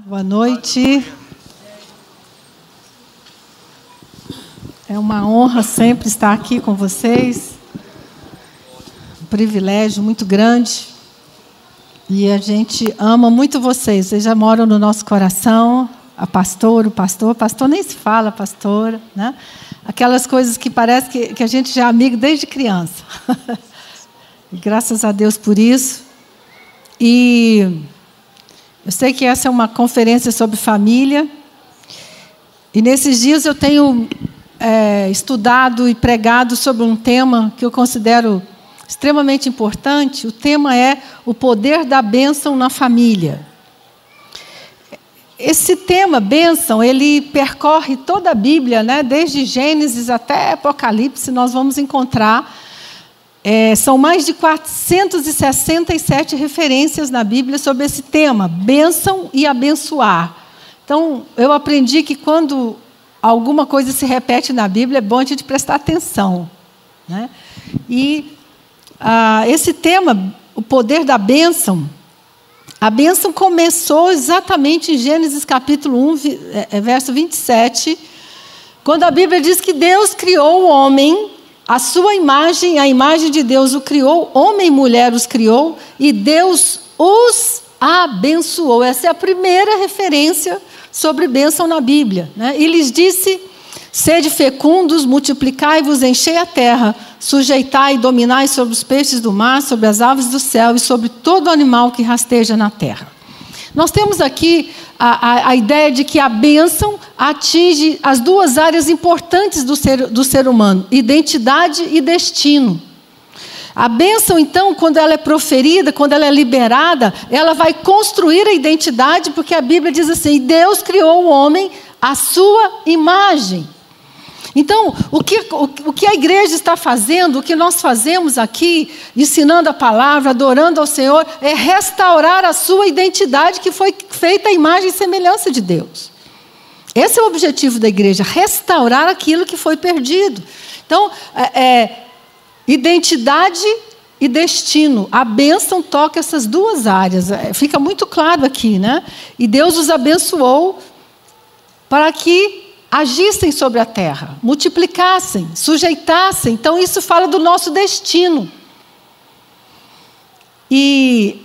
Boa noite. É uma honra sempre estar aqui com vocês. Um privilégio muito grande. E a gente ama muito vocês. Vocês já moram no nosso coração. A pastora, o pastor nem se fala, pastora, né? Aquelas coisas que parece que a gente já é amigo desde criança. E graças a Deus por isso. E eu sei que essa é uma conferência sobre família. E nesses dias eu tenho estudado e pregado sobre um tema que eu considero extremamente importante. O tema é o poder da bênção na família. Esse tema, bênção, ele percorre toda a Bíblia, né? Desde Gênesis até Apocalipse, nós vamos encontrar. São mais de 467 referências na Bíblia sobre esse tema, bênção e abençoar. Então, eu aprendi que quando alguma coisa se repete na Bíblia, é bom a gente prestar atenção, né? E esse tema, o poder da bênção, a bênção começou exatamente em Gênesis capítulo 1, verso 27, quando a Bíblia diz que Deus criou o homem, a sua imagem, a imagem de Deus o criou, homem e mulher os criou, e Deus os abençoou. Essa é a primeira referência sobre bênção na Bíblia, né? E lhes disse: sede fecundos, multiplicai-vos, enchei a terra, sujeitai e dominai sobre os peixes do mar, sobre as aves do céu e sobre todo animal que rasteja na terra. Nós temos aqui a ideia de que a bênção atinge as duas áreas importantes do ser humano, identidade e destino. A bênção, então, quando ela é proferida, quando ela é liberada, ela vai construir a identidade, porque a Bíblia diz assim: Deus criou o homem à sua imagem. Então, o que a igreja está fazendo, o que nós fazemos aqui, ensinando a palavra, adorando ao Senhor, é restaurar a sua identidade que foi feita à imagem e semelhança de Deus. Esse é o objetivo da igreja, restaurar aquilo que foi perdido. Então, identidade e destino. A bênção toca essas duas áreas. Fica muito claro aqui, né? E Deus os abençoou para que agissem sobre a terra, multiplicassem, sujeitassem. Então, isso fala do nosso destino. E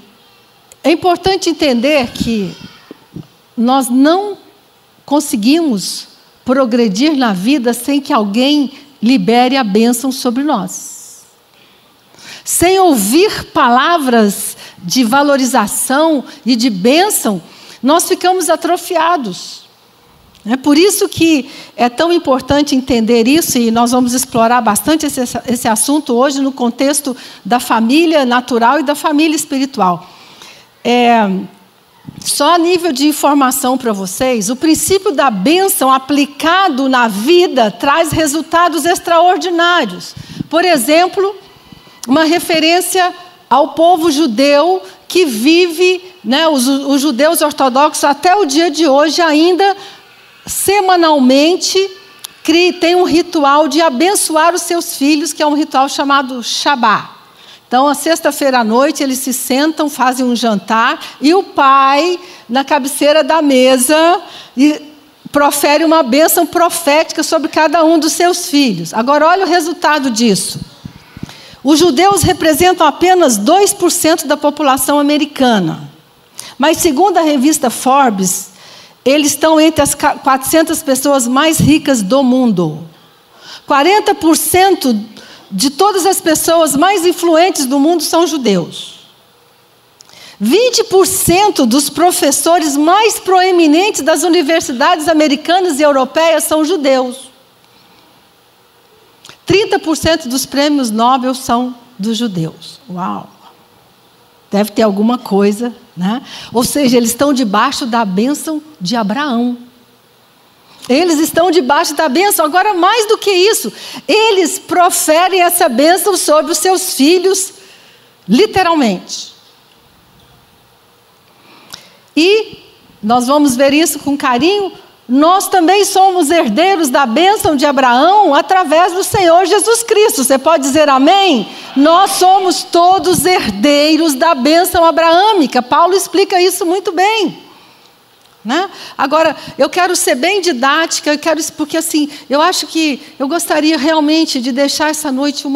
é importante entender que nós não conseguimos progredir na vida sem que alguém libere a bênção sobre nós. Sem ouvir palavras de valorização e de bênção, nós ficamos atrofiados. É por isso que é tão importante entender isso, e nós vamos explorar bastante esse assunto hoje no contexto da família natural e da família espiritual. Só a nível de informação para vocês, o princípio da bênção aplicado na vida traz resultados extraordinários. Por exemplo, uma referência ao povo judeu que vive, né, os judeus ortodoxos até o dia de hoje ainda semanalmente tem um ritual de abençoar os seus filhos, que é um ritual chamado Shabá. Então, a sexta-feira à noite, eles se sentam, fazem um jantar, e o pai, na cabeceira da mesa, profere uma bênção profética sobre cada um dos seus filhos. Agora, olha o resultado disso. Os judeus representam apenas 2% da população americana. Mas, segundo a revista Forbes, eles estão entre as 400 pessoas mais ricas do mundo. 40% de todas as pessoas mais influentes do mundo são judeus. 20% dos professores mais proeminentes das universidades americanas e europeias são judeus. 30% dos prêmios Nobel são dos judeus. Uau! Deve ter alguma coisa, né? Ou seja, eles estão debaixo da bênção de Abraão. Eles estão debaixo da bênção. Agora, mais do que isso, eles proferem essa bênção sobre os seus filhos, literalmente. E nós vamos ver isso com carinho. Nós também somos herdeiros da bênção de Abraão através do Senhor Jesus Cristo. Você pode dizer amém? Nós somos todos herdeiros da bênção abraâmica. Paulo explica isso muito bem. Né? Agora, eu quero ser bem didática, porque assim, eu gostaria realmente de deixar essa noite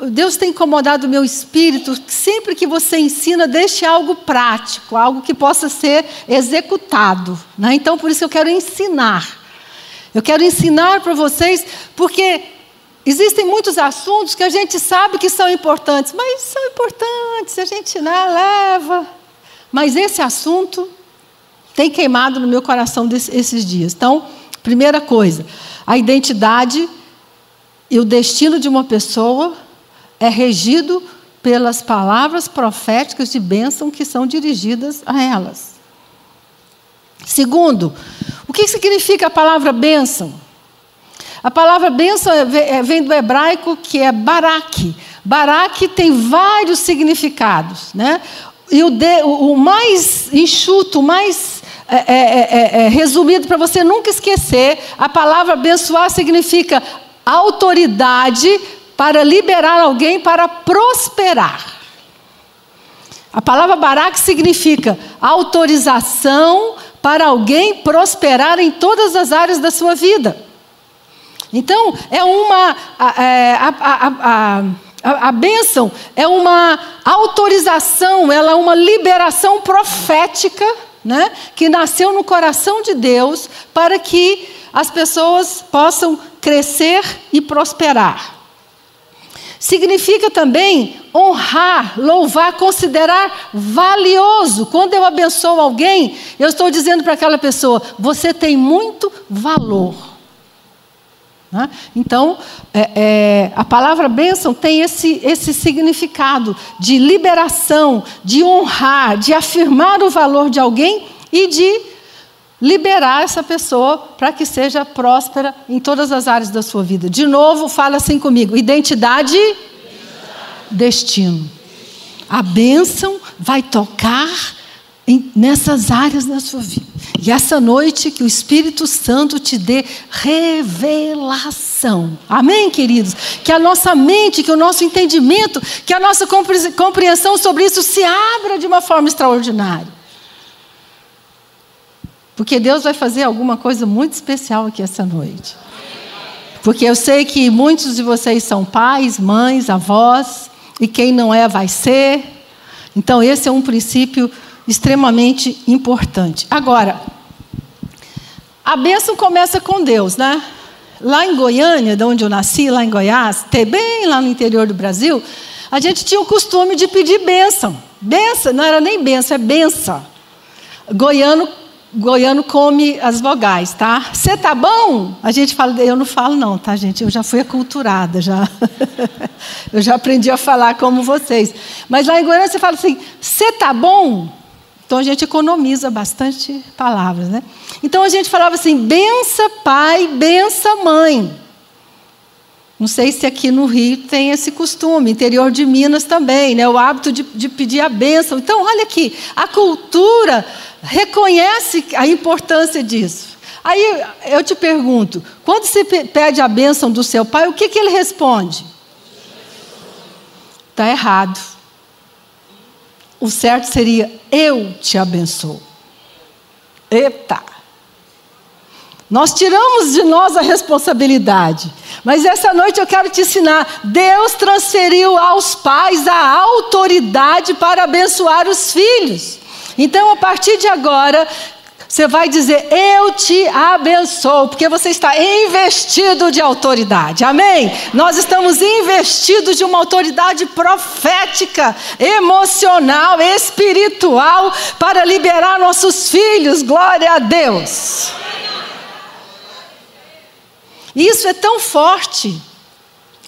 Deus tem incomodado o meu espírito, sempre que você ensina, deixe algo prático, algo que possa ser executado. Né? Então, por isso eu quero ensinar. Eu quero ensinar para vocês, porque existem muitos assuntos que a gente sabe que são importantes, mas são importantes, a gente leva. Mas esse assunto tem queimado no meu coração esses dias. Então, primeira coisa, a identidade e o destino de uma pessoa é regido pelas palavras proféticas de bênção que são dirigidas a elas. Segundo, o que significa a palavra bênção? A palavra bênção vem do hebraico, que é barak. Barak tem vários significados, né? E o mais enxuto, o mais resumido, para você nunca esquecer, a palavra abençoar significa autoridade para liberar alguém para prosperar. A palavra barak significa autorização para alguém prosperar em todas as áreas da sua vida. Então, a bênção é uma autorização, ela é uma liberação profética, né, que nasceu no coração de Deus para que as pessoas possam crescer e prosperar. Significa também honrar, louvar, considerar valioso. Quando eu abençoo alguém, eu estou dizendo para aquela pessoa, você tem muito valor. Então, a palavra bênção tem esse significado de liberação, de honrar, de afirmar o valor de alguém e de liberar essa pessoa para que seja próspera em todas as áreas da sua vida. De novo, fala assim comigo: identidade, destino. A bênção vai tocar nessas áreas da sua vida. E essa noite que o Espírito Santo te dê revelação. Amém, queridos? Que a nossa mente, que o nosso entendimento, que a nossa compreensão sobre isso se abra de uma forma extraordinária. Porque Deus vai fazer alguma coisa muito especial aqui essa noite. Porque eu sei que muitos de vocês são pais, mães, avós, e quem não é vai ser. Então esse é um princípio extremamente importante. Agora, a bênção começa com Deus, né? Lá em Goiânia, de onde eu nasci, lá em Goiás, bem lá no interior do Brasil, a gente tinha o costume de pedir bênção. Bênção, não era nem bênção, é benção. Goiano come as vogais, tá? Você tá bom? A gente fala, eu não falo não, tá, gente? Eu já fui aculturada, já. Eu já aprendi a falar como vocês. Mas lá em Goiânia você fala assim, você tá bom? Então a gente economiza bastante palavras, né? Então a gente falava assim, bença pai, bença mãe. Não sei se aqui no Rio tem esse costume, interior de Minas também, né? O hábito de pedir a bênção. Então olha aqui, a cultura reconhece a importância disso. Aí eu te pergunto, quando você pede a bênção do seu pai, o que ele responde? Está errado. O certo seria, eu te abençoo. Eita! Nós tiramos de nós a responsabilidade. Mas essa noite eu quero te ensinar. Deus transferiu aos pais a autoridade para abençoar os filhos. Então, a partir de agora, você vai dizer, eu te abençoo, porque você está investido de autoridade, amém? Nós estamos investidos de uma autoridade profética, emocional, espiritual, para liberar nossos filhos, glória a Deus. Isso é tão forte,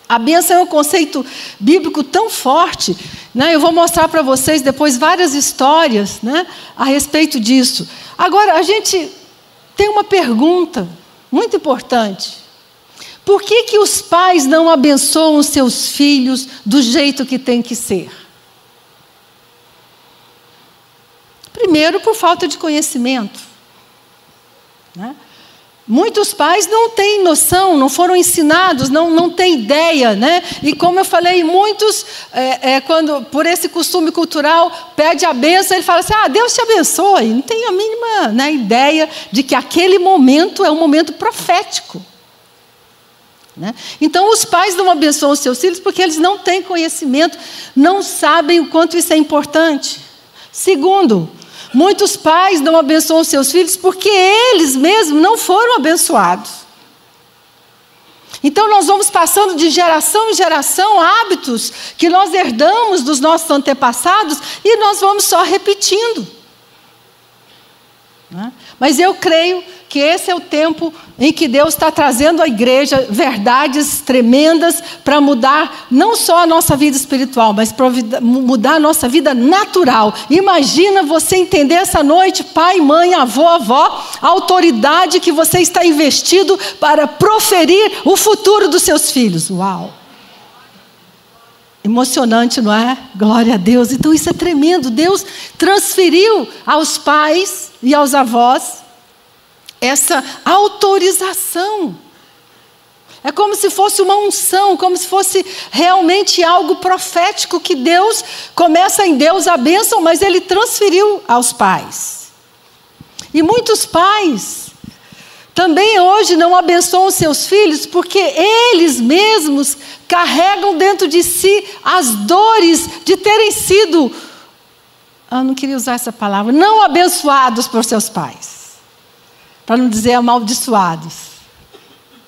a bênção é um conceito bíblico tão forte, né? Eu vou mostrar para vocês depois várias histórias, né, a respeito disso. Agora, a gente tem uma pergunta muito importante. Por que os pais não abençoam os seus filhos do jeito que tem que ser? Primeiro, por falta de conhecimento, né? Muitos pais não têm noção, não foram ensinados, não têm ideia, né? E como eu falei, muitos, quando por esse costume cultural, pede a bênção, ele fala assim, Deus te abençoe. Não tem a mínima, né, ideia de que aquele momento é um momento profético. Né? Então, os pais não abençoam os seus filhos porque eles não têm conhecimento, não sabem o quanto isso é importante. Segundo, muitos pais não abençoam os seus filhos porque eles mesmos não foram abençoados. Então nós vamos passando de geração em geração hábitos que nós herdamos dos nossos antepassados e nós vamos só repetindo. Mas eu creio que esse é o tempo em que Deus está trazendo à igreja verdades tremendas para mudar não só a nossa vida espiritual, mas para mudar a nossa vida natural. Imagina você entender essa noite, pai, mãe, avô, avó, a autoridade que você está investido para proferir o futuro dos seus filhos. Uau! Emocionante, não é? Glória a Deus. Então isso é tremendo. Deus transferiu aos pais e aos avós essa autorização. É como se fosse uma unção, como se fosse realmente algo profético que Deus, começa em Deus a bênção, mas Ele transferiu aos pais. E muitos pais também hoje não abençoam seus filhos porque eles mesmos carregam dentro de si as dores de terem sido, eu não queria usar essa palavra, não abençoados por seus pais. Para não dizer amaldiçoados.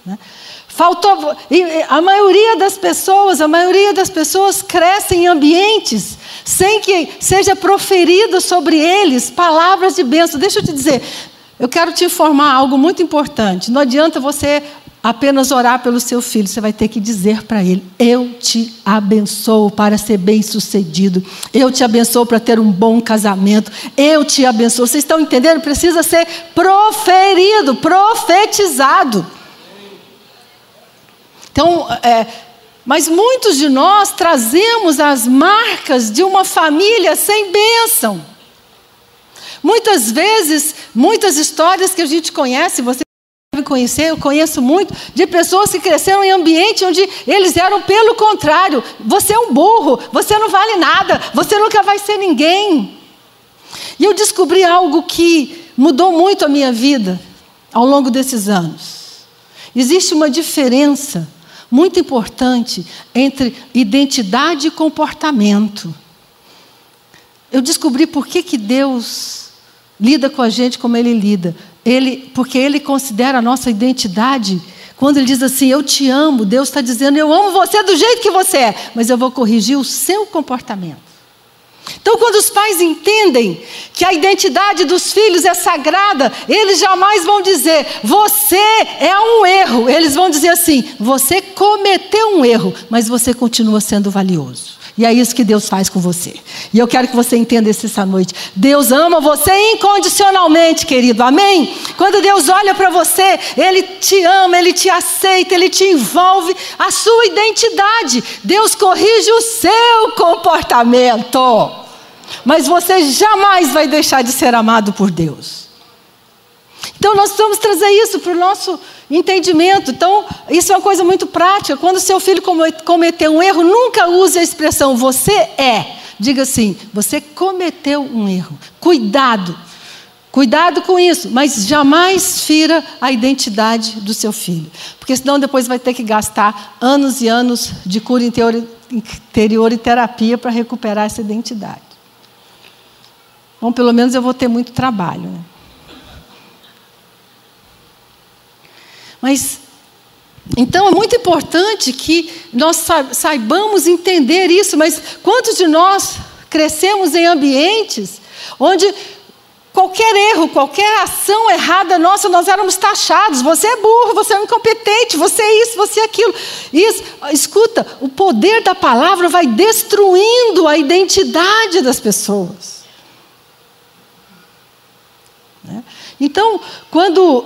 Né? A maioria das pessoas crescem em ambientes sem que seja proferido sobre eles palavras de bênção. Deixa eu te dizer, eu quero te informar algo muito importante. Não adianta você apenas orar pelo seu filho, você vai ter que dizer para ele, eu te abençoo para ser bem-sucedido, eu te abençoo para ter um bom casamento, eu te abençoo. Vocês estão entendendo? Precisa ser proferido, profetizado. Então, mas muitos de nós trazemos as marcas de uma família sem bênção. Muitas vezes, muitas histórias que a gente conhece, você conhecer, eu conheço muito, de pessoas que cresceram em ambiente onde eles eram pelo contrário, você é um burro, você não vale nada, você nunca vai ser ninguém. E eu descobri algo que mudou muito a minha vida ao longo desses anos. Existe uma diferença muito importante entre identidade e comportamento. Eu descobri por que Deus lida com a gente como Ele lida. Porque Ele considera a nossa identidade. Quando Ele diz assim, eu te amo, Deus está dizendo, eu amo você do jeito que você é, mas eu vou corrigir o seu comportamento. Então, quando os pais entendem que a identidade dos filhos é sagrada, eles jamais vão dizer, você é um erro. Eles vão dizer assim, você cometeu um erro, mas você continua sendo valioso. E é isso que Deus faz com você. E eu quero que você entenda isso essa noite. Deus ama você incondicionalmente, querido. Amém? Quando Deus olha para você, Ele te ama, Ele te aceita, Ele te envolve. A sua identidade. Deus corrige o seu comportamento. Mas você jamais vai deixar de ser amado por Deus. Então nós precisamos trazer isso para o nosso entendimento. Então isso é uma coisa muito prática. Quando seu filho cometeu um erro, nunca use a expressão você é. Diga assim, você cometeu um erro. Cuidado com isso, mas jamais fira a identidade do seu filho. Porque senão depois vai ter que gastar anos e anos de cura interior e terapia para recuperar essa identidade. Bom, pelo menos eu vou ter muito trabalho, né? Mas, então é muito importante que nós saibamos entender isso, mas quantos de nós crescemos em ambientes onde qualquer erro, qualquer ação errada nossa, nós éramos taxados, você é burro, você é incompetente, você é isso, você é aquilo. Isso, escuta, o poder da palavra vai destruindo a identidade das pessoas. Então, quando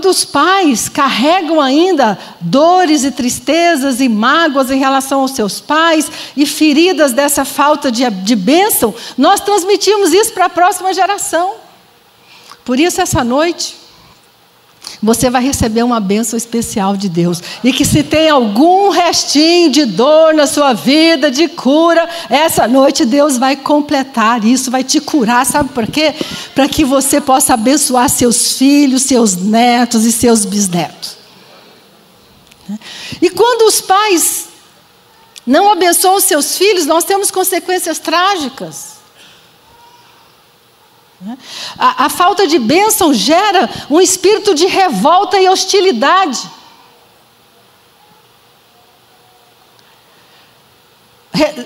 os pais carregam ainda dores e tristezas e mágoas em relação aos seus pais e feridas dessa falta de bênção, nós transmitimos isso para a próxima geração. Por isso, essa noite, você vai receber uma bênção especial de Deus. E que se tem algum restinho de dor na sua vida, de cura, essa noite Deus vai completar isso, vai te curar. Sabe por quê? Para que você possa abençoar seus filhos, seus netos e seus bisnetos. E quando os pais não abençoam os seus filhos, nós temos consequências trágicas. A falta de bênção gera um espírito de revolta e hostilidade.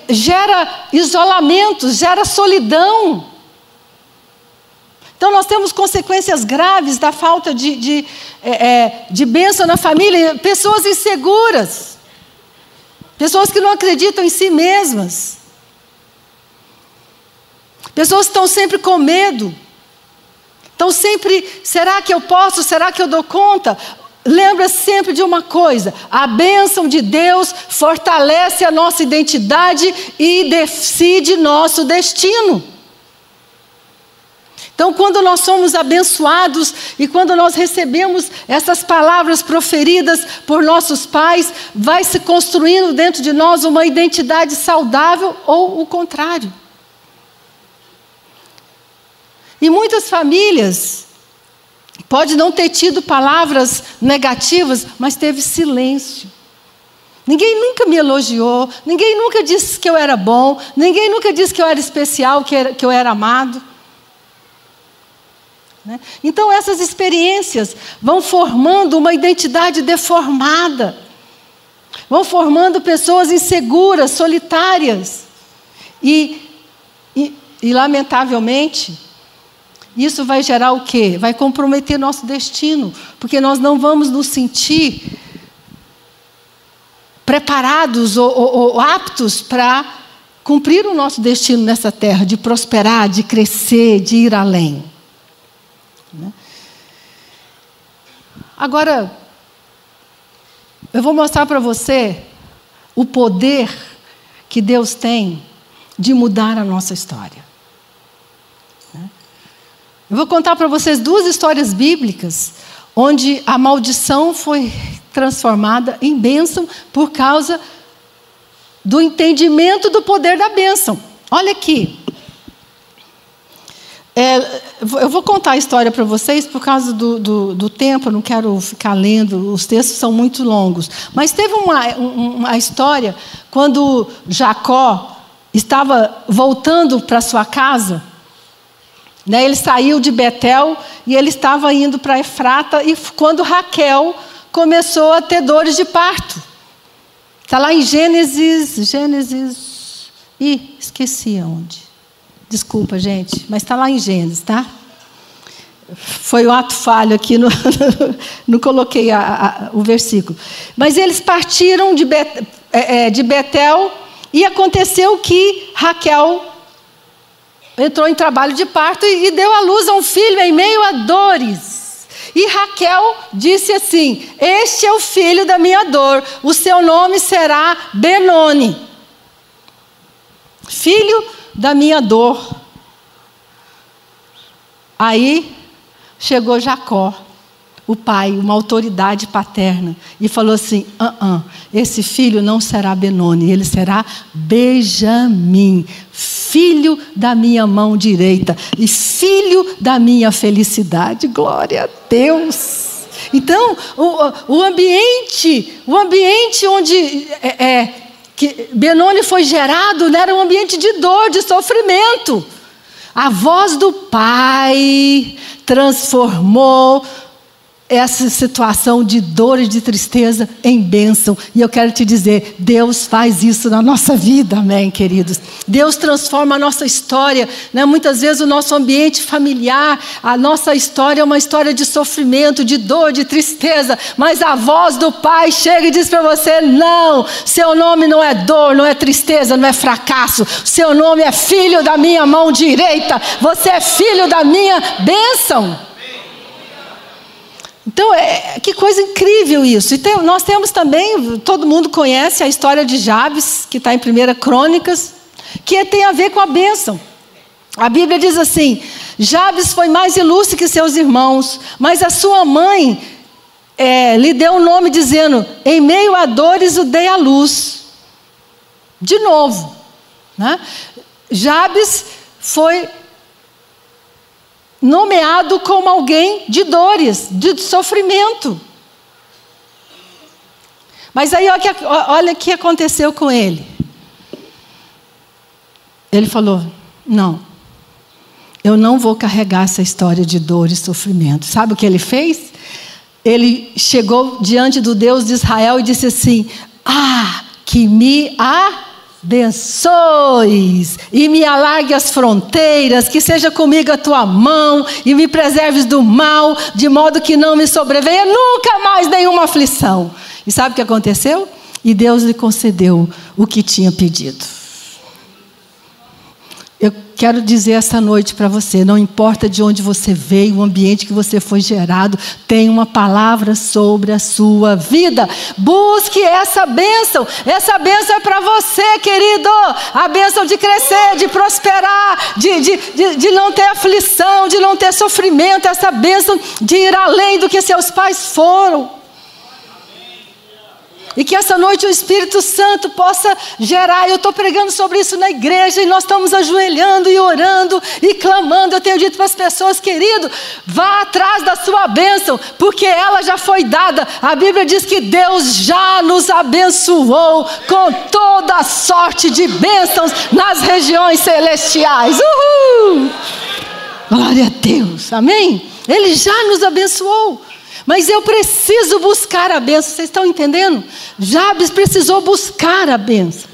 Gera isolamento, gera solidão. Então nós temos consequências graves da falta de bênção na família. Pessoas inseguras. Pessoas que não acreditam em si mesmas. Pessoas que estão sempre com medo. Estão sempre, será que eu posso? Será que eu dou conta? Lembra sempre de uma coisa: a bênção de Deus fortalece a nossa identidade e decide nosso destino. Então, quando nós somos abençoados e quando nós recebemos essas palavras proferidas por nossos pais, vai se construindo dentro de nós uma identidade saudável ou o contrário. E muitas famílias pode não ter tido palavras negativas, mas teve silêncio. Ninguém nunca me elogiou, ninguém nunca disse que eu era bom, ninguém nunca disse que eu era especial, que eu era amado. Então essas experiências vão formando uma identidade deformada. Vão formando pessoas inseguras, solitárias. E lamentavelmente, isso vai gerar o quê? Vai comprometer nosso destino, porque nós não vamos nos sentir preparados ou aptos para cumprir o nosso destino nessa terra, de prosperar, de crescer, de ir além. Agora, eu vou mostrar para você o poder que Deus tem de mudar a nossa história. Eu vou contar para vocês 2 histórias bíblicas onde a maldição foi transformada em bênção por causa do entendimento do poder da bênção. Olha aqui. Eu vou contar a história para vocês por causa do tempo, eu não quero ficar lendo, os textos são muito longos. Mas teve uma história quando Jacó estava voltando para sua casa. Ele saiu de Betel e ele estava indo para Efrata, e quando Raquel começou a ter dores de parto. Está lá em Gênesis, esqueci aonde. Desculpa, gente, mas está lá em Gênesis, tá? Foi um ato falho aqui, não coloquei o versículo. Mas eles partiram de Betel e aconteceu que Raquel entrou em trabalho de parto e deu à luz a um filho em meio a dores. E Raquel disse assim: este é o filho da minha dor, o seu nome será Benoni. Filho da minha dor. Aí chegou Jacó, o pai, uma autoridade paterna, e falou assim: esse filho não será Benoni, ele será Benjamim, filho da minha mão direita e filho da minha felicidade. Glória a Deus. Então, o ambiente onde que Benoni foi gerado, era um ambiente de dor, de sofrimento. A voz do pai transformou essa situação de dor e de tristeza em bênção. E eu quero te dizer, Deus faz isso na nossa vida, amém, queridos? Deus transforma a nossa história, né? Muitas vezes o nosso ambiente familiar, a nossa história é uma história de sofrimento, de dor, de tristeza, mas a voz do Pai chega e diz para você: não, seu nome não é dor, não é tristeza, não é fracasso, seu nome é filho da minha mão direita, você é filho da minha bênção. Então, que coisa incrível isso. Então, nós temos também, todo mundo conhece a história de Jabes, que está em 1 Crônicas, que tem a ver com a bênção. A Bíblia diz assim: Jabes foi mais ilustre que seus irmãos, mas a sua mãe lhe deu o nome dizendo: em meio a dores o dei à luz. De novo, né? Jabes foi nomeado como alguém de dores, de sofrimento. Mas aí olha o que aconteceu com ele. Ele falou: não, eu não vou carregar essa história de dor e sofrimento. Sabe o que ele fez? Ele chegou diante do Deus de Israel e disse assim: que me abençoes e me alargue as fronteiras, que seja comigo a tua mão e me preserves do mal, de modo que não me sobrevenha nunca mais nenhuma aflição. E sabe o que aconteceu? E Deus lhe concedeu o que tinha pedido. Eu quero dizer essa noite para você: não importa de onde você veio, o ambiente que você foi gerado, tem uma palavra sobre a sua vida. Busque essa bênção. Essa bênção é para você, querido. A bênção de crescer, de prosperar, de não ter aflição, de não ter sofrimento. Essa bênção de ir além do que seus pais foram. E que essa noite o Espírito Santo possa gerar. Eu estou pregando sobre isso na igreja e nós estamos ajoelhando e orando e clamando. Eu tenho dito para as pessoas: querido, vá atrás da sua bênção, porque ela já foi dada. A Bíblia diz que Deus já nos abençoou com toda sorte de bênçãos nas regiões celestiais. Uhul! Glória a Deus, amém? Ele já nos abençoou. Mas eu preciso buscar a bênção. Vocês estão entendendo? Jabes precisou buscar a bênção.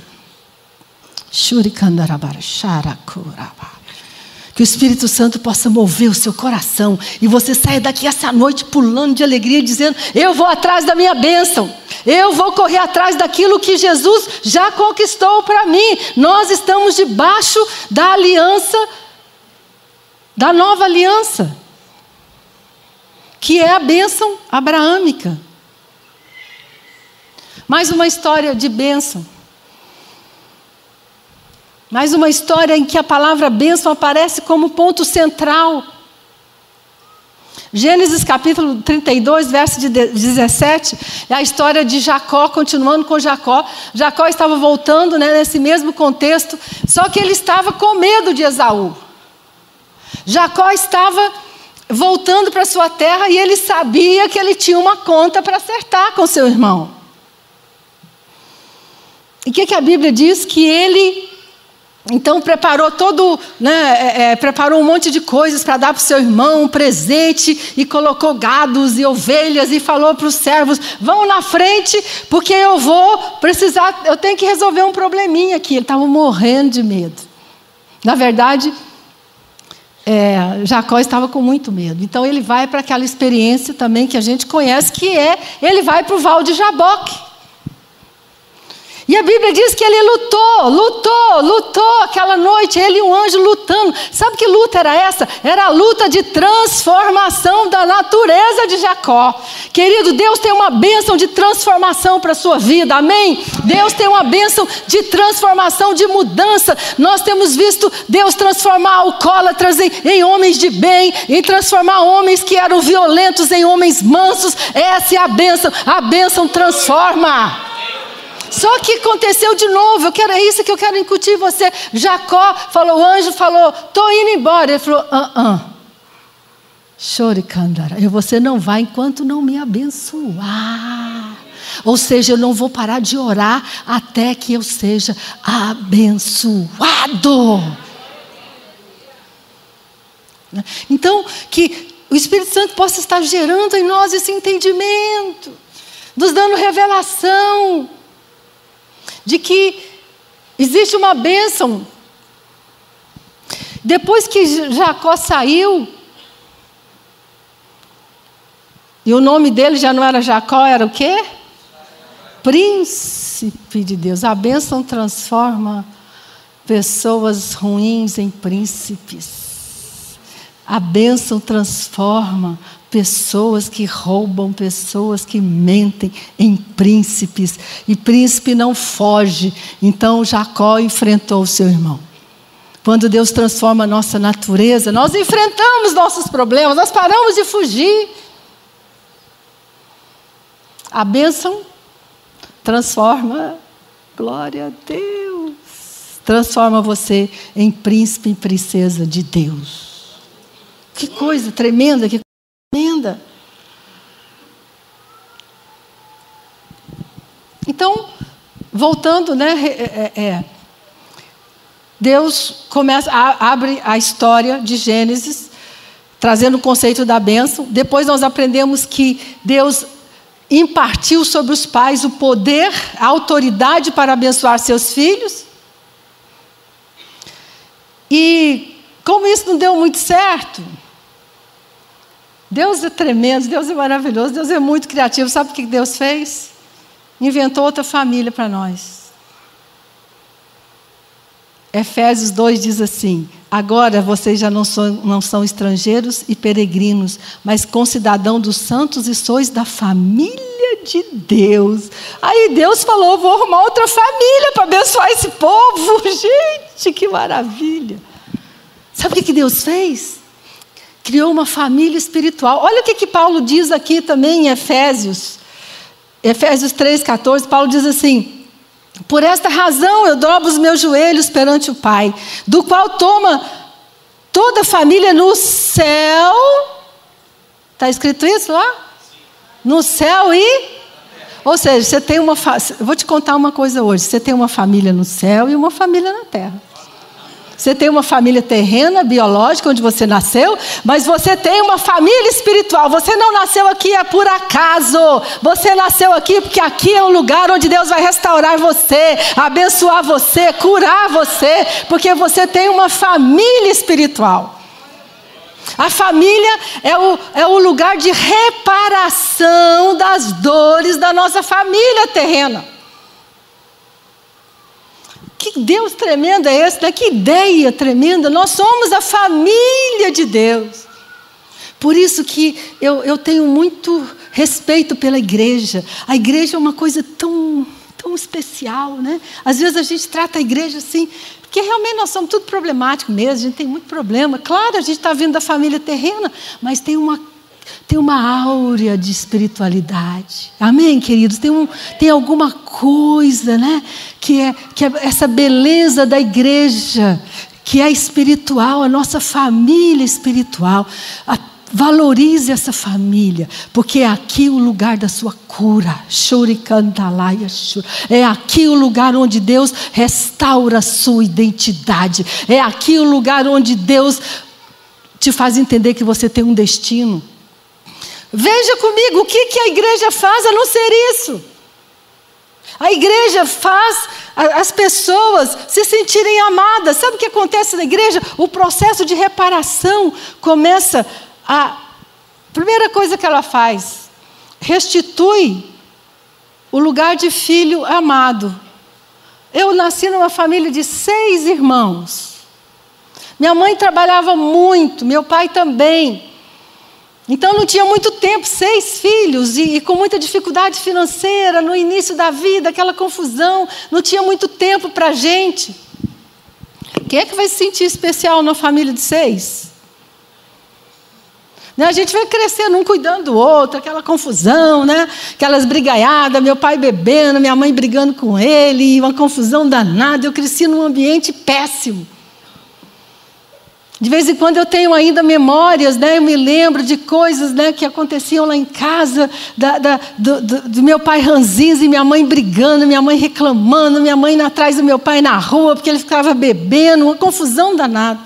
Que o Espírito Santo possa mover o seu coração e você saia daqui essa noite pulando de alegria, dizendo: eu vou atrás da minha bênção. Eu vou correr atrás daquilo que Jesus já conquistou para mim. Nós estamos debaixo da aliança, da nova aliança, que é a bênção abraâmica. Mais uma história de bênção. Mais uma história em que a palavra bênção aparece como ponto central. Gênesis capítulo 32, verso 17, é a história de Jacó, continuando com Jacó. Jacó estava voltando, nesse mesmo contexto, só que ele estava com medo de Esaú. Jacó estava voltando para sua terra e ele sabia que ele tinha uma conta para acertar com seu irmão. E o que a Bíblia diz? Que ele então preparou preparou um monte de coisas para dar para o seu irmão, um presente, e colocou gados e ovelhas e falou para os servos: vão na frente, porque eu tenho que resolver um probleminha aqui. Ele estava morrendo de medo. Na verdade, Jacó estava com muito medo. Então ele vai para aquela experiência também que a gente conhece, ele vai para o Val de Jaboque. E a Bíblia diz que ele lutou aquela noite, ele e um anjo lutando. Sabe que luta era essa? Era a luta de transformação da natureza de Jacó. Querido, Deus tem uma bênção de transformação para a sua vida, amém? Deus tem uma bênção de transformação, de mudança. Nós temos visto Deus transformar alcoólatras em homens de bem, em transformar homens que eram violentos em homens mansos. Essa é a bênção transforma. Só que aconteceu de novo. É isso que eu quero incutir em você. Jacó falou, o anjo falou: estou indo embora. Ele falou: Choricandara, você não vai enquanto não me abençoar. Ou seja, eu não vou parar de orar até que eu seja abençoado. Então, que o Espírito Santo possa estar gerando em nós esse entendimento, nos dando revelação de que existe uma bênção. Depois que Jacó saiu, e o nome dele já não era Jacó, era o quê? Príncipe de Deus. A bênção transforma pessoas ruins em príncipes. A bênção transforma pessoas que roubam, pessoas que mentem em príncipes. E príncipe não foge. Então Jacó enfrentou o seu irmão. Quando Deus transforma a nossa natureza, nós enfrentamos nossos problemas, nós paramos de fugir. A bênção transforma, glória a Deus, transforma você em príncipe e princesa de Deus. Que coisa tremenda, que coisa tremenda. Então, voltando, né? Deus abre a história de Gênesis, trazendo o conceito da bênção. Depois nós aprendemos que Deus impartiu sobre os pais o poder, a autoridade para abençoar seus filhos. E como isso não deu muito certo, Deus é tremendo, Deus é maravilhoso, Deus é muito criativo. Sabe o que Deus fez? Inventou outra família para nós. Efésios 2 diz assim: agora vocês já não são estrangeiros e peregrinos, mas concidadãos dos santos e sois da família de Deus. Aí Deus falou: vou arrumar outra família para abençoar esse povo. Gente, que maravilha. Sabe o que Deus fez? Criou uma família espiritual. Olha o que Paulo diz aqui também em Efésios 3,14, Paulo diz assim: por esta razão eu dobro os meus joelhos perante o Pai, do qual toma toda a família no céu. Está escrito isso lá? No céu e... Ou seja, você tem uma... Vou te contar uma coisa hoje. Você tem uma família no céu e uma família na terra. Você tem uma família terrena, biológica, onde você nasceu, mas você tem uma família espiritual. Você não nasceu aqui por acaso. Você nasceu aqui porque aqui é um lugar onde Deus vai restaurar você, abençoar você, curar você, porque você tem uma família espiritual. A família é o lugar de reparação das dores da nossa família terrena. Que Deus tremendo é esse, né? Que ideia tremenda. Nós somos a família de Deus. Por isso que eu tenho muito respeito pela igreja. A igreja é uma coisa tão especial, né? Às vezes a gente trata a igreja assim, porque realmente nós somos tudo problemático mesmo, a gente tem muito problema. Claro, a gente está vindo da família terrena, mas tem uma áurea de espiritualidade. Amém, queridos? Tem alguma coisa, né? Que é essa beleza da igreja, que é espiritual, a nossa família espiritual. Valorize essa família, porque é aqui o lugar da sua cura. É aqui o lugar onde Deus restaura a sua identidade. É aqui o lugar onde Deus te faz entender que você tem um destino. Veja comigo, o que a igreja faz a não ser isso? A igreja faz as pessoas se sentirem amadas. Sabe o que acontece na igreja? O processo de reparação começa a primeira coisa que ela faz, restitui o lugar de filho amado. Eu nasci numa família de 6 irmãos. Minha mãe trabalhava muito, meu pai também. Então não tinha muito tempo, 6 filhos e com muita dificuldade financeira no início da vida, aquela confusão, não tinha muito tempo para a gente. Quem é que vai se sentir especial numa família de 6? Né? A gente vai crescendo, um cuidando do outro, aquela confusão, né? Aquelas brigaiadas, meu pai bebendo, minha mãe brigando com ele, uma confusão danada. Eu cresci num ambiente péssimo. De vez em quando eu tenho ainda memórias, né? Eu me lembro de coisas, né, que aconteciam lá em casa, do meu pai ranzinza e minha mãe brigando, minha mãe reclamando, minha mãe atrás do meu pai na rua, porque ele ficava bebendo, uma confusão danada.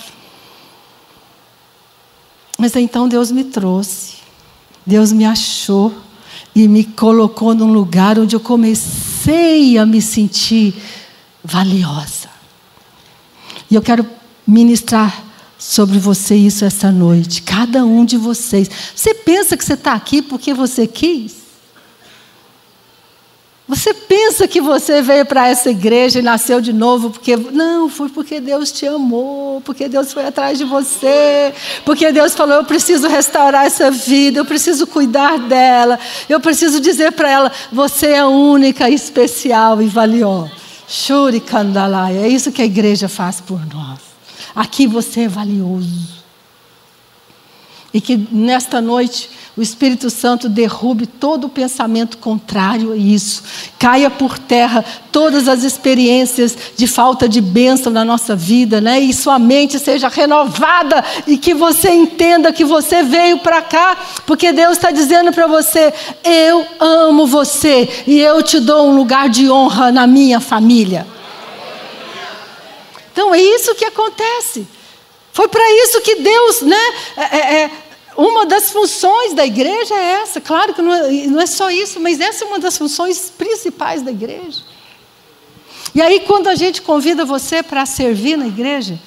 Mas então Deus me trouxe, Deus me achou e me colocou num lugar onde eu comecei a me sentir valiosa. E eu quero ministrar sobre você isso essa noite. Cada um de vocês. Você pensa que você está aqui porque você quis? Você pensa que você veio para essa igreja e nasceu de novo porque... Não, foi porque Deus te amou, porque Deus foi atrás de você, porque Deus falou, eu preciso restaurar essa vida, eu preciso cuidar dela, eu preciso dizer para ela, você é única, especial e valiosa. Shuri Kandalaya, é isso que a igreja faz por nós. aqui você é valioso. E que nesta noite o Espírito Santo derrube todo o pensamento contrário a isso. Caia por terra todas as experiências de falta de bênção na nossa vida, né? E sua mente seja renovada e que você entenda que você veio para cá, porque Deus está dizendo para você: eu amo você e eu te dou um lugar de honra na minha família. Então é isso que acontece. Foi para isso que Deus, né? Uma das funções da igreja é essa. Claro que não é só isso, mas essa é uma das funções principais da igreja. E aí, quando a gente convida você para servir na igreja,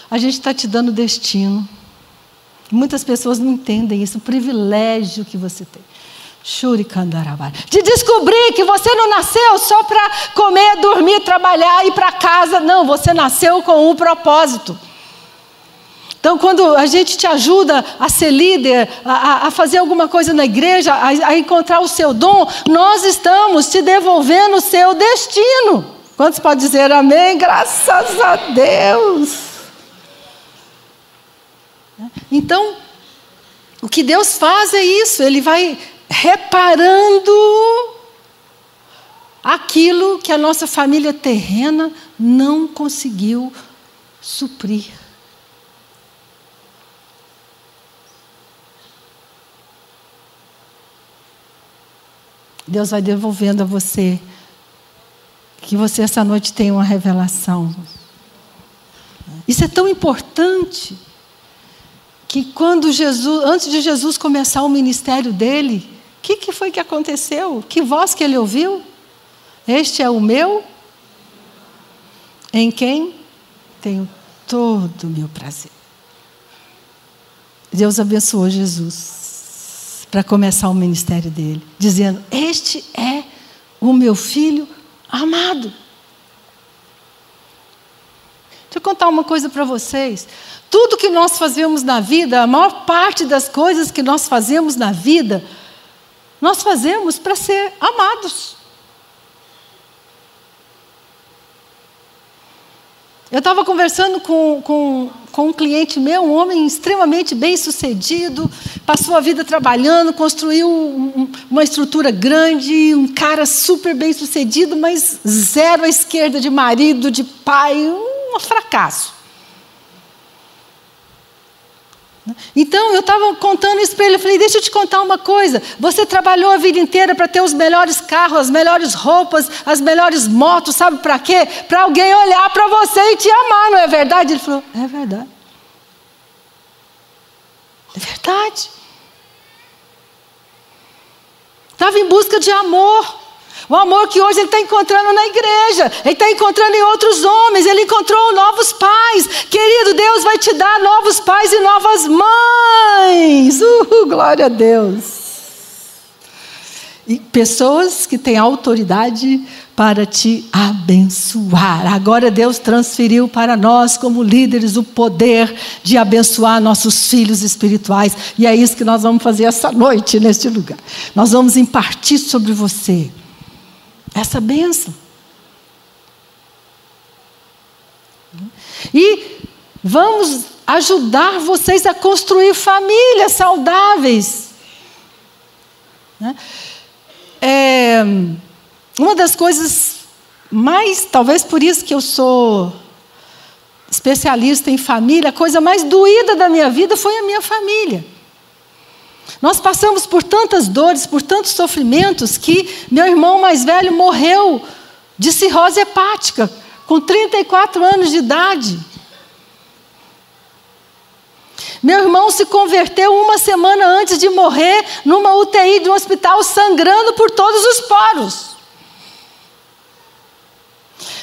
a gente está te dando destino. Muitas pessoas não entendem isso, o privilégio que você tem. De descobrir que você não nasceu só para comer, dormir, trabalhar, ir para casa. Não, você nasceu com um propósito. Então, quando a gente te ajuda a ser líder, a fazer alguma coisa na igreja, a encontrar o seu dom, nós estamos te devolvendo o seu destino. Quantos podem dizer amém? Graças a Deus. Então, o que Deus faz é isso, Ele vai reparando aquilo que a nossa família terrena não conseguiu suprir. Deus vai devolvendo a você, que você essa noite tenha uma revelação. Isso é tão importante, que quando antes de Jesus começar o ministério dele, o que foi que aconteceu? Que voz que ele ouviu? Este é o meu, em quem tenho todo o meu prazer. Deus abençoou Jesus para começar o ministério dele, dizendo: este é o meu filho amado. Deixa eu contar uma coisa para vocês. Tudo que nós fazemos na vida, a maior parte das coisas que nós fazemos na vida, nós fazemos para ser amados. Eu estava conversando com um cliente meu, um homem extremamente bem-sucedido, passou a vida trabalhando, construiu uma estrutura grande, um cara super bem-sucedido, mas zero à esquerda de marido, de pai, um fracasso. Então, eu estava contando isso para ele, eu falei: deixa eu te contar uma coisa, você trabalhou a vida inteira para ter os melhores carros, as melhores roupas, as melhores motos, sabe para quê? Para alguém olhar para você e te amar, não é verdade? Ele falou: é verdade. É verdade. Estava em busca de amor. O amor que hoje ele está encontrando na igreja, ele está encontrando em outros homens, ele encontrou novos pais. Querido, Deus vai te dar novos pais e novas mães. Glória a Deus. E pessoas que têm autoridade para te abençoar. Agora Deus transferiu para nós, como líderes, o poder de abençoar nossos filhos espirituais. E é isso que nós vamos fazer essa noite, neste lugar. Nós vamos impartir sobre você essa bênção. E vamos ajudar vocês a construir famílias saudáveis. Uma das coisas mais, talvez por isso que eu sou especialista em família, a coisa mais doída da minha vida foi a minha família. Nós passamos por tantas dores, por tantos sofrimentos, que meu irmão mais velho morreu de cirrose hepática, com 34 anos de idade. Meu irmão se converteu uma semana antes de morrer, numa UTI de um hospital, sangrando por todos os poros.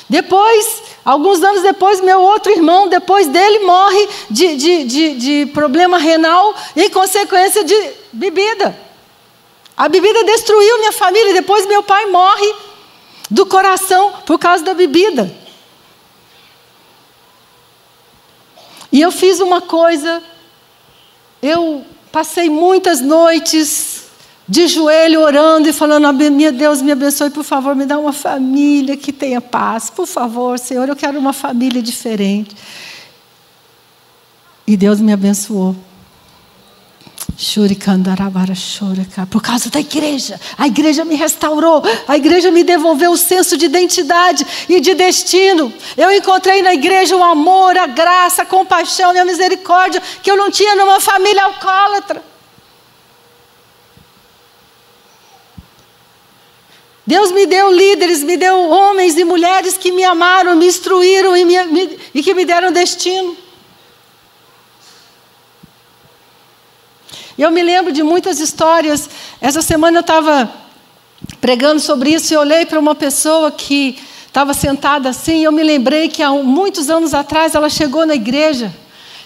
Depois, alguns anos depois, meu outro irmão, depois dele, morre de problema renal em consequência de bebida. A bebida destruiu minha família. Depois meu pai morre do coração por causa da bebida. E eu fiz uma coisa, eu passei muitas noites de joelho orando e falando: meu Deus, me abençoe, por favor, me dá uma família que tenha paz. Por favor, Senhor, eu quero uma família diferente. E Deus me abençoou. Por causa da igreja. A igreja me restaurou. A igreja me devolveu o senso de identidade e de destino. Eu encontrei na igreja o amor, a graça, a compaixão e a misericórdia que eu não tinha numa família alcoólatra. Deus me deu líderes, me deu homens e mulheres que me amaram, me instruíram e que me deram destino. Eu me lembro de muitas histórias. Essa semana eu estava pregando sobre isso e olhei para uma pessoa que estava sentada assim. E eu me lembrei que há muitos anos atrás ela chegou na igreja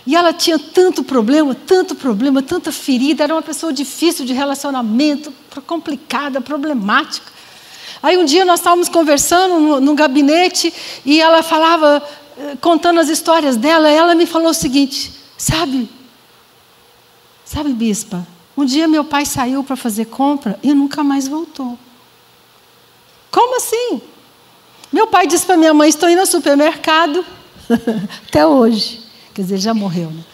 e ela tinha tanto problema, tanta ferida. Era uma pessoa difícil de relacionamento, complicada, problemática. Aí um dia nós estávamos conversando no gabinete e ela falava, contando as histórias dela. E ela me falou o seguinte: Sabe, bispa, um dia meu pai saiu para fazer compra e nunca mais voltou. Como assim? Meu pai disse para minha mãe: estou indo ao supermercado. Até hoje. Quer dizer, já morreu, né?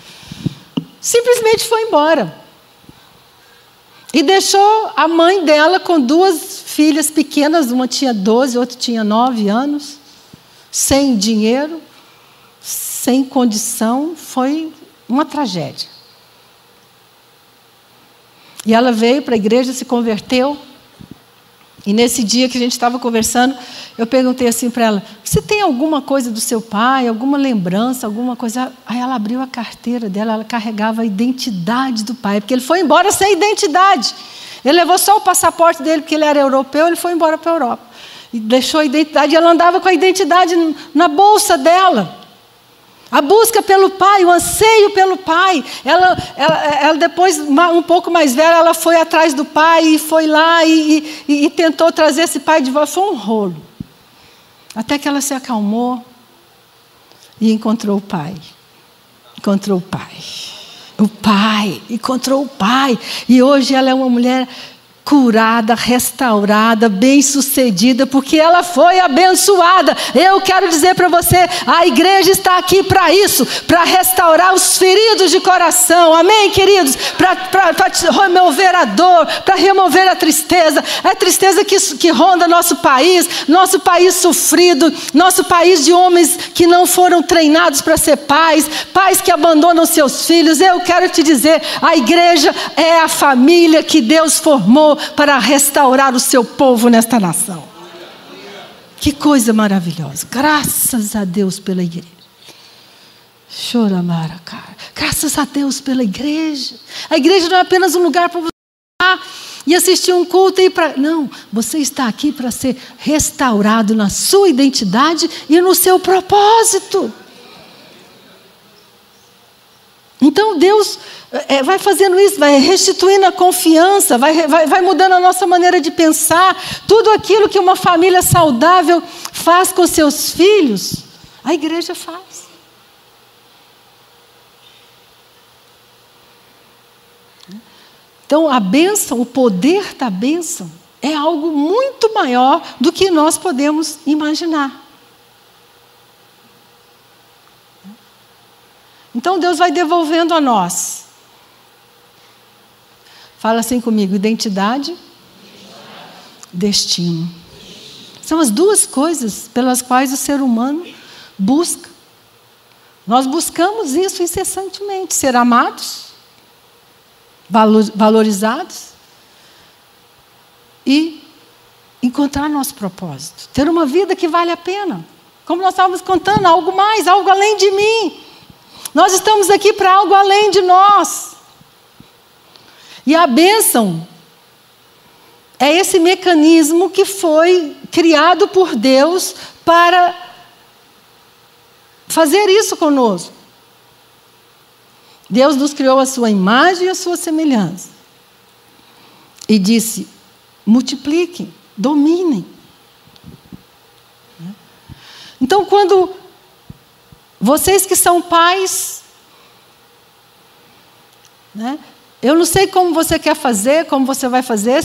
Simplesmente foi embora. E deixou a mãe dela com 2 filhas pequenas. Uma tinha 12, outra tinha 9 anos. Sem dinheiro, sem condição. Foi uma tragédia. E ela veio para a igreja, se converteu. E nesse dia que a gente estava conversando, eu perguntei assim para ela: você tem alguma coisa do seu pai, alguma lembrança, alguma coisa? Aí ela abriu a carteira dela, ela carregava a identidade do pai, porque ele foi embora sem identidade. Ele levou só o passaporte dele, porque ele era europeu, ele foi embora para a Europa. E deixou a identidade, e ela andava com a identidade na bolsa dela. A busca pelo pai, o anseio pelo pai. Ela depois, um pouco mais velha, ela foi atrás do pai e foi lá e tentou trazer esse pai de volta. Foi um rolo. Até que ela se acalmou e encontrou o pai. Encontrou o pai. O pai. Encontrou o pai. E hoje ela é uma mulher curada, restaurada, bem-sucedida, porque ela foi abençoada. Eu quero dizer para você, a igreja está aqui para isso, para restaurar os feridos de coração, amém, queridos? Para remover a dor, para remover a tristeza que ronda nosso país sofrido, nosso país de homens que não foram treinados para ser pais que abandonam seus filhos. Eu quero te dizer, a igreja é a família que Deus formou para restaurar o seu povo nesta nação. Que coisa maravilhosa. Graças a Deus pela igreja. Choramara, cara. Graças a Deus pela igreja. A igreja não é apenas um lugar para você ir e assistir um culto e ir para... Não, você está aqui para ser restaurado na sua identidade e no seu propósito. Então Deus vai fazendo isso, vai restituindo a confiança, vai mudando a nossa maneira de pensar. Tudo aquilo que uma família saudável faz com seus filhos, a igreja faz. Então a bênção, o poder da bênção é algo muito maior do que nós podemos imaginar. Então Deus vai devolvendo a nós. Fala assim comigo: identidade, destino. São as 2 coisas pelas quais o ser humano busca. Nós buscamos isso incessantemente: ser amados, valorizados e encontrar nosso propósito. Ter uma vida que vale a pena. Como nós estávamos contando, algo mais, algo além de mim. Nós estamos aqui para algo além de nós. E a bênção é esse mecanismo que foi criado por Deus para fazer isso conosco. Deus nos criou a sua imagem e a sua semelhança. E disse: multipliquem, dominem. Então, quando vocês que são pais, né? Eu não sei como você quer fazer, como você vai fazer,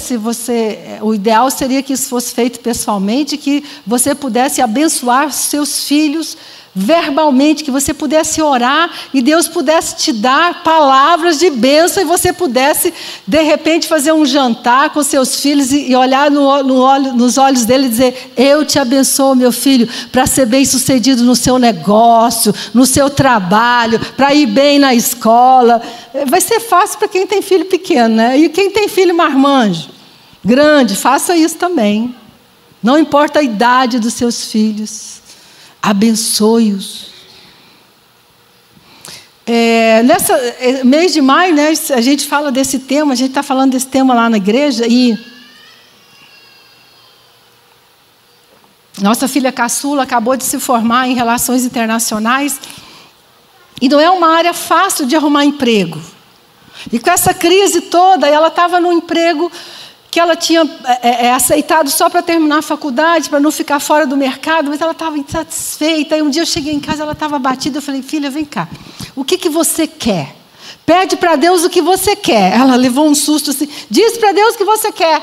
o ideal seria que isso fosse feito pessoalmente, que você pudesse abençoar seus filhos verbalmente, que você pudesse orar e Deus pudesse te dar palavras de bênção e você pudesse, de repente, fazer um jantar com seus filhos e olhar nos olhos dele e dizer: eu te abençoo, meu filho, para ser bem-sucedido no seu negócio, no seu trabalho, para ir bem na escola. Vai ser fácil para quem tem filho pequeno, né? E quem tem filho marmanjo, grande, faça isso também. Não importa a idade dos seus filhos. Abençoe-os. Mês de maio, né, a gente fala desse tema, a gente está falando desse tema lá na igreja e nossa filha caçula acabou de se formar em relações internacionais e não é uma área fácil de arrumar emprego. E com essa crise toda, ela estava num emprego que ela tinha aceitado só para terminar a faculdade, para não ficar fora do mercado, mas ela estava insatisfeita. Aí um dia eu cheguei em casa, ela estava abatida, eu falei: filha, vem cá, o que você quer? Pede para Deus o que você quer. Ela levou um susto assim: diz para Deus o que você quer.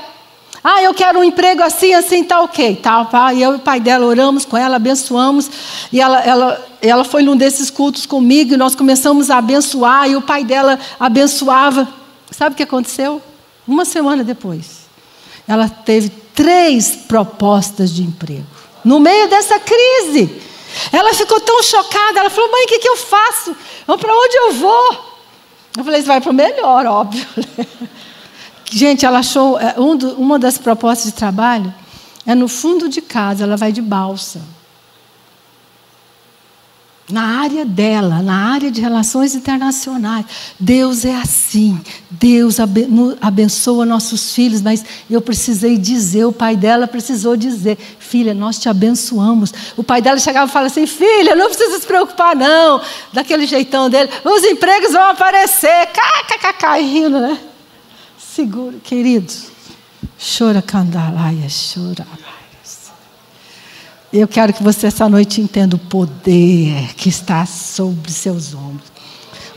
Ah, eu quero um emprego assim, assim, tá ok. Tá. E eu e o pai dela oramos com ela, abençoamos, e ela foi num desses cultos comigo, e nós começamos a abençoar, e o pai dela abençoava. Sabe o que aconteceu? Uma semana depois, ela teve 3 propostas de emprego. No meio dessa crise. Ela ficou tão chocada. Ela falou: mãe, o que eu faço? Para onde eu vou? Eu falei: você vai para o melhor, óbvio. Gente, ela achou... uma das propostas de trabalho é no fundo de casa. Ela vai de balsa. Na área dela, na área de relações internacionais. Deus é assim. Deus abençoa nossos filhos, mas eu precisei dizer, o pai dela precisou dizer: filha, nós te abençoamos. O pai dela chegava e falava assim: filha, não precisa se preocupar não. Daquele jeitão dele: os empregos vão aparecer. Kkk, rindo, né? Seguro, queridos. Chora candalaia, chora. Eu quero que você essa noite entenda o poder que está sobre seus ombros.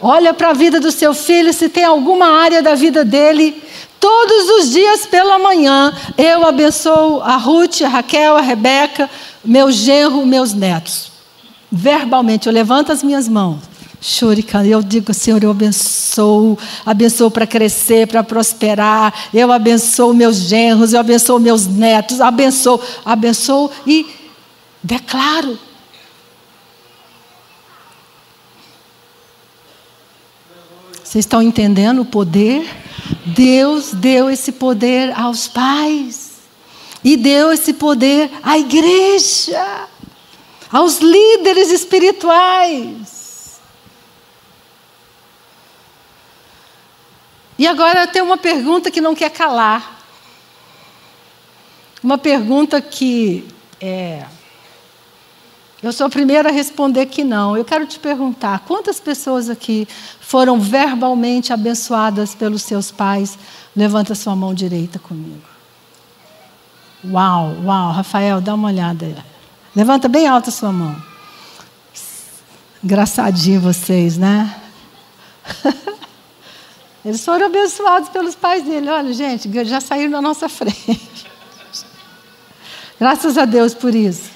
Olha para a vida do seu filho, se tem alguma área da vida dele. Todos os dias pela manhã, eu abençoo a Ruth, a Raquel, a Rebeca, meu genro, meus netos. Verbalmente, eu levanto as minhas mãos. Choricando, eu digo: Senhor, eu abençoo para crescer, para prosperar. Eu abençoo meus genros, eu abençoo meus netos, abençoo e declaro. Vocês estão entendendo o poder? Deus deu esse poder aos pais. E deu esse poder à igreja. Aos líderes espirituais. E agora tem uma pergunta que não quer calar. Uma pergunta que eu sou a primeira a responder que não. Eu quero te perguntar: quantas pessoas aqui foram verbalmente abençoadas pelos seus pais? Levanta a sua mão direita comigo. Uau, Rafael, dá uma olhada aí. Levanta bem alta a sua mão. Engraçadinho vocês, né? Eles foram abençoados pelos pais dele. Olha, gente, já saíram na nossa frente. Graças a Deus por isso.